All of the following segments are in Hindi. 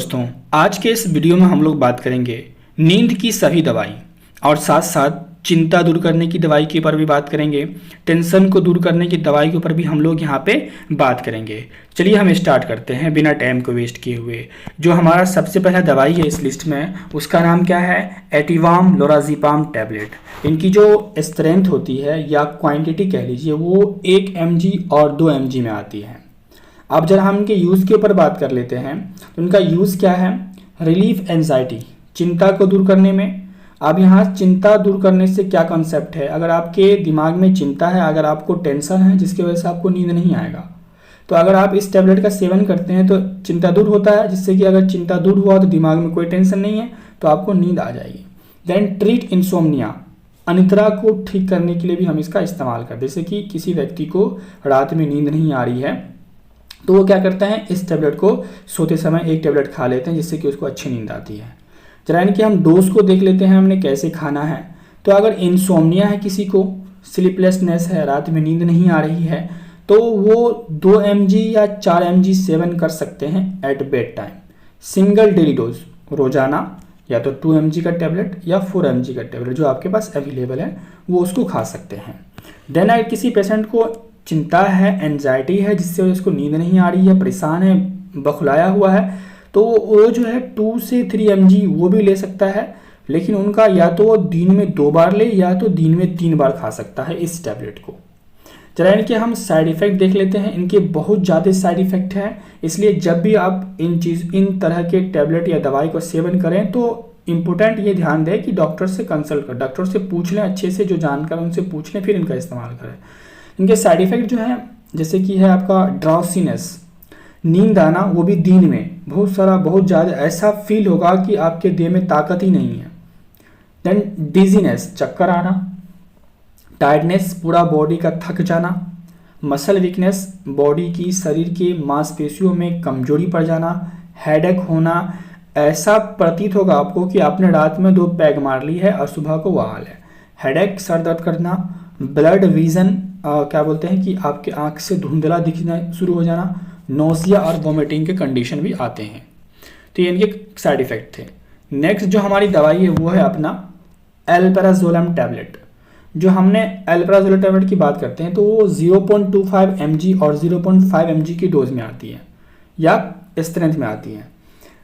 दोस्तों, आज के इस वीडियो में हम लोग बात करेंगे नींद की सभी दवाई और साथ साथ चिंता दूर करने की दवाई के ऊपर भी बात करेंगे। टेंशन को दूर करने की दवाई के ऊपर भी हम लोग यहाँ पे बात करेंगे। चलिए हम स्टार्ट करते हैं बिना टाइम को वेस्ट किए हुए। जो हमारा सबसे पहला दवाई है इस लिस्ट में, उसका नाम क्या है? एटिवाम लोराज़ेपाम टैबलेट। इनकी जो स्ट्रेंथ होती है या क्वांटिटी कह लीजिए, वो 1 mg और 2 mg में आती है। अब जब हम इनके यूज़ के ऊपर बात कर लेते हैं तो इनका यूज़ क्या है? रिलीफ एंजाइटी, चिंता को दूर करने में। अब यहाँ चिंता दूर करने से क्या कॉन्सेप्ट है? अगर आपके दिमाग में चिंता है, अगर आपको टेंशन है जिसकी वजह से आपको नींद नहीं आएगा, तो अगर आप इस टैबलेट का सेवन करते हैं तो चिंता दूर होता है, जिससे कि अगर चिंता दूर हुआ तो दिमाग में कोई टेंशन नहीं है तो आपको नींद आ जाएगी। देन ट्रीट इंसोम्निया, अनिद्रा को ठीक करने के लिए भी हम इसका इस्तेमाल करते हैं। जैसे कि किसी व्यक्ति को रात में नींद नहीं आ रही है तो वो क्या करते हैं, इस टैबलेट को सोते समय एक टैबलेट खा लेते हैं, जिससे कि उसको अच्छी नींद आती है। जरा इनके हम डोज को देख लेते हैं, हमने कैसे खाना है। तो अगर इंसोम्निया है, किसी को स्लीपलेसनेस है, रात में नींद नहीं आ रही है, तो वो 2 mg या 4 mg सेवन कर सकते हैं at bedtime. Single daily dose, रोजाना या तो 2 mg का टैबलेट या 4 mg का टैबलेट जो आपके पास अवेलेबल है वो उसको खा सकते हैं। देन अगर किसी पेशेंट को चिंता है, एंजाइटी है, जिससे उसको नींद नहीं आ रही है, परेशान है, बखलाया हुआ है, तो वो जो है 2 से 3 mg वो भी ले सकता है। लेकिन उनका या तो वो दिन में 2 बार ले या तो दिन में 3 बार खा सकता है इस टैबलेट को। जरा इनके हम साइड इफ़ेक्ट देख लेते हैं। इनके बहुत ज़्यादा साइड इफ़ेक्ट हैं, इसलिए जब भी आप इन तरह के टैबलेट या दवाई को सेवन करें तो इम्पोर्टेंट ये ध्यान दें कि डॉक्टर से कंसल्ट कर, डॉक्टर से पूछ लें, अच्छे से जो जानकार उनसे पूछ लें, फिर इनका इस्तेमाल करें। इनके साइड इफ़ेक्ट जो है, जैसे कि है आपका ड्राउसीनेस, नींद आना, वो भी दिन में बहुत ज़्यादा ऐसा फील होगा कि आपके देह में ताकत ही नहीं है। देन डिजीनेस, चक्कर आना, टायर्डनेस, पूरा बॉडी का थक जाना, मसल वीकनेस, बॉडी की शरीर के मांसपेशियों में कमजोरी पड़ जाना, हेडेक होना, ऐसा प्रतीत होगा आपको कि आपने रात में 2 पैग मार ली है और सुबह को वह हाल है। हेडेक, सर दर्द करना, ब्लड विजन, क्या बोलते हैं कि आपके आंख से धुंधला दिखना शुरू हो जाना, नोजिया और वोमिटिंग के कंडीशन भी आते हैं। तो ये इनके साइड इफ़ेक्ट थे। नेक्स्ट जो हमारी दवाई है वो है अपना एल्प्राजोलम टैबलेट। जो हमने एल्प्राजोलम टैबलेट की बात करते हैं तो वो 0.25 mg और 0.5 mg की डोज में आती है या स्ट्रेंथ में आती है।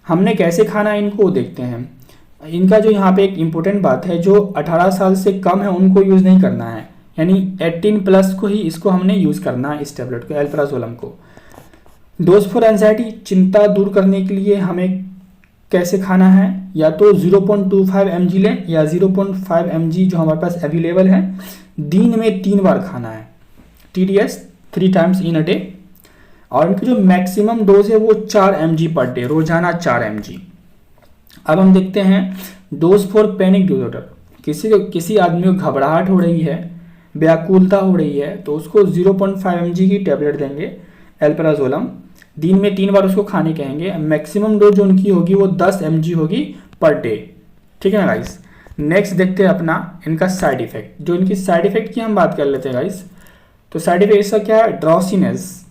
हमने कैसे खाना है इनको देखते हैं। इनका जो यहाँ पे एक इम्पोर्टेंट बात है, जो 18 साल से कम है उनको यूज़ नहीं करना है, यानी 18+ को ही इसको हमने यूज़ करना है, इस टैबलेट को, एल्प्राजोलम को। डोज फॉर एंजाइटी, चिंता दूर करने के लिए हमें कैसे खाना है, या तो 0.25 mg लें या 0.5 mg जो हमारे पास अवेलेबल है, दिन में 3 बार खाना है, TDS 3 times in a day. और इनकी जो मैक्सिमम डोज है वो 4 mg पर डे, रोजाना 4 mg। अब हम देखते हैं डोज फॉर पैनिक डिसऑर्डर। किसी आदमी को घबराहट हो रही है, व्याकुलता हो रही है, तो उसको 0.5 mg की टैबलेट देंगे एल्प्राजोलम, दिन में 3 बार उसको खाने कहेंगे। मैक्सिमम डोज जो उनकी होगी वो 10 mg होगी पर डे। ठीक है ना गाइस। नेक्स्ट देखते हैं अपना इनका साइड इफेक्ट। जो इनकी साइड इफेक्ट की हम बात कर लेते हैं गाइस, तो साइड इफेक्ट इसका क्या है? ड्राउसीनेस,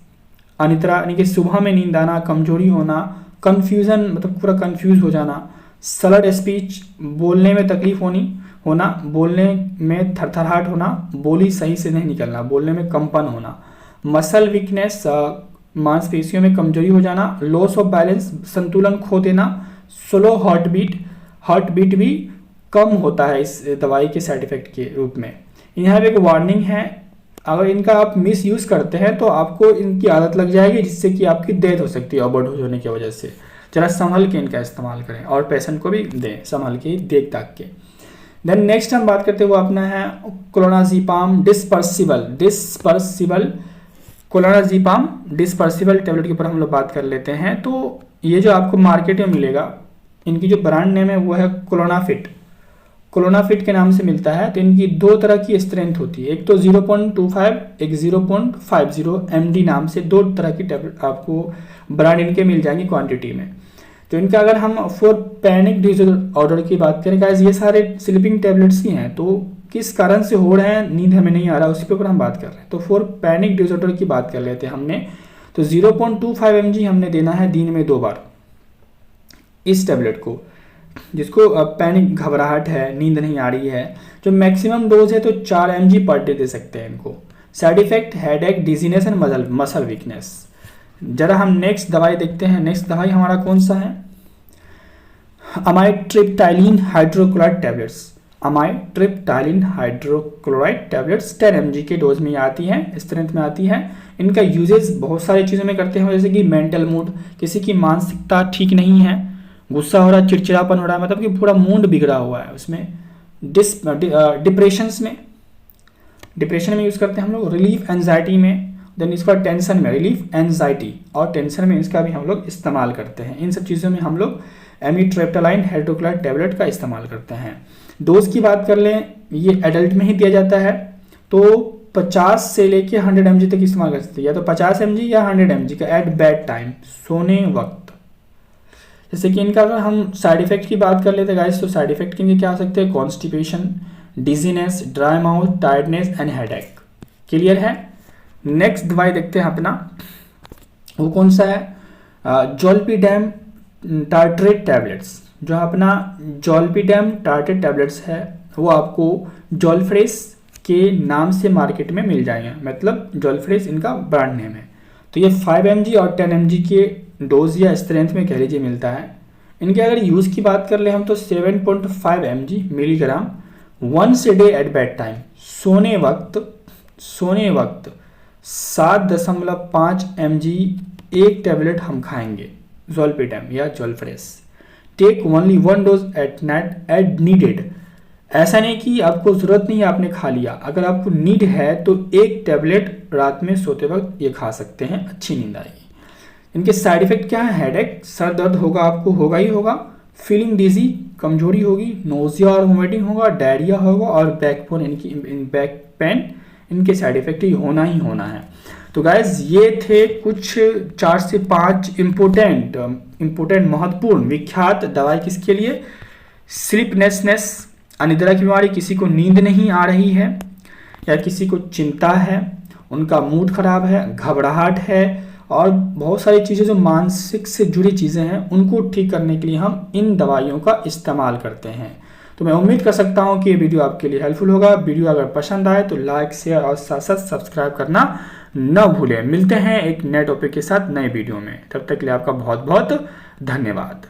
अनिद्रा, यानी कि सुबह में नींद आना, कमजोरी होना, कन्फ्यूजन, मतलब पूरा कन्फ्यूज हो जाना, सलड स्पीच, बोलने में तकलीफ होना, बोलने में थरथराहट होना, बोली सही से नहीं निकलना, बोलने में कंपन होना, मसल वीकनेस, मांसपेशियों में कमजोरी हो जाना, लॉस ऑफ बैलेंस, संतुलन खो देना, स्लो हार्ट बीट भी कम होता है इस दवाई के साइड इफेक्ट के रूप में। यहाँ पे एक वार्निंग है, अगर इनका आप मिस यूज़ करते हैं तो आपको इनकी आदत लग जाएगी, जिससे कि आपकी डेथ हो सकती है ओवरडोज होने की वजह से। जरा संभल के इनका इस्तेमाल करें और पेशेंट को भी दें संभल के, देख ताक के। देन नेक्स्ट हम बात करते हैं वो अपना है क्लोनाज़ेपाम डिस्पर्सिबल टैबलेट के ऊपर हम लोग बात कर लेते हैं। तो ये जो आपको मार्केट में मिलेगा, इनकी जो ब्रांड नेम है वो है क्लोनाफिट के नाम से मिलता है। तो इनकी 2 तरह की स्ट्रेंथ होती है, एक तो 0.25, एक 0.50 md नाम से 2 तरह की टैबलेट आपको ब्रांड इनके मिल जाएंगे क्वांटिटी में। तो इनका अगर हम फॉर पैनिक डिसऑर्डर की बात करें गाइस, ये सारे स्लीपिंग टैबलेट्स ही हैं, तो किस कारण से हो रहे हैं, नींद हमें नहीं आ रहा, उसी पे ऊपर हम बात कर रहे हैं। तो फॉर पैनिक डिसऑर्डर की बात कर लेते हैं हमने, तो 0.25 mg हमने देना है दिन में 2 बार। इस टेबलेट को, जिसको पैनिक घबराहट है, नींद नहीं आ रही है, जो मैक्सिमम डोज है तो 4 mg पर डे दे सकते हैं इनको। Side effect headache, dizziness and muscle weakness. जरा हम नेक्स्ट दवाई देखते हैं। नेक्स्ट दवाई हमारा कौन सा है? Amitriptyline hydrochloride tablets. Amitriptyline hydrochloride tablets 10 mg के डोज में आती हैं, स्ट्रेंथ में आती है। इनका यूजेस बहुत सारी चीज़ों में करते हैं, जैसे कि मेंटल मूड, किसी की मानसिकता ठीक नहीं है, गुस्सा हो रहा है, चिड़चिड़ापन हो रहा है, मतलब कि पूरा मूड बिगड़ा हुआ है उसमें। डिप्रेशन में यूज़ करते हैं हम लोग। रिलीफ एंजाइटी में, देन इसका टेंशन में, रिलीफ एंजाइटी और टेंशन में इसका भी हम लोग इस्तेमाल करते हैं। इन सब चीज़ों में हम लोग एमिट्रिप्टाइलिन हाइड्रोक्लोराइड टैबलेट का इस्तेमाल करते हैं। डोज की बात कर लें, ये एडल्ट में ही दिया जाता है, तो 50 से लेके 100 mg तक इस्तेमाल कर सकते हैं, या तो 50 mg या 100 mg का एट बेड टाइम, सोने वक्त। जैसे कि इनका अगर हम साइड इफेक्ट की बात कर लेते हैं गाइस, तो साइड इफेक्ट इनके क्या हो सकते हैं? Constipation, dizziness, dry mouth, tiredness and headache. Clear है? नेक्स्ट दवाई देखते हैं अपना, वो कौन सा है? जोल्पिडेम टार्ट्रेट टैबलेट्स। जो अपना जोल्पिडेम टार्ट्रेट टैबलेट्स है, वो आपको जोल्फ्रेस के नाम से मार्केट में मिल जाएंगे, मतलब जोल्फ्रेस इनका ब्रांड नेम है। तो ये 5 mg और 10 mg के डोज या स्ट्रेंथ में कह लीजिए मिलता है। इनके अगर यूज़ की बात कर ले हम, तो 7.5 mg milligram once a day at bedtime, सोने वक्त 7.5 mg एक टैबलेट हम खाएंगे जोल्पिडेम या zolfresh. Take only 1 dose at night as needed. ऐसा नहीं कि आपको ज़रूरत नहीं है आपने खा लिया, अगर आपको नीड है तो एक टैबलेट रात में सोते वक्त ये खा सकते हैं, अच्छी नींद आएगी। इनके साइड इफेक्ट क्या है? हेडेक, सर दर्द होगा, आपको होगा ही होगा, फीलिंग डिजी, कमजोरी होगी, नोजिया और वोमिटिंग होगा, डायरिया होगा, और बैक पेन इनके साइड इफेक्ट ही होना है। तो गाइज ये थे कुछ 4 से 5 इम्पोर्टेंट महत्वपूर्ण विख्यात दवाई किसके लिए? स्लीपलेसनेस, अनिद्रा की बीमारी, किसी को नींद नहीं आ रही है या किसी को चिंता है, उनका मूड खराब है, घबराहट है, और बहुत सारी चीज़ें जो मानसिक से जुड़ी चीज़ें हैं, उनको ठीक करने के लिए हम इन दवाइयों का इस्तेमाल करते हैं। तो मैं उम्मीद कर सकता हूँ कि ये वीडियो आपके लिए हेल्पफुल होगा। वीडियो अगर पसंद आए तो लाइक, शेयर और साथ साथ सब्सक्राइब करना न भूलें। मिलते हैं एक नए टॉपिक के साथ नए वीडियो में, तब तक के लिए आपका बहुत बहुत धन्यवाद।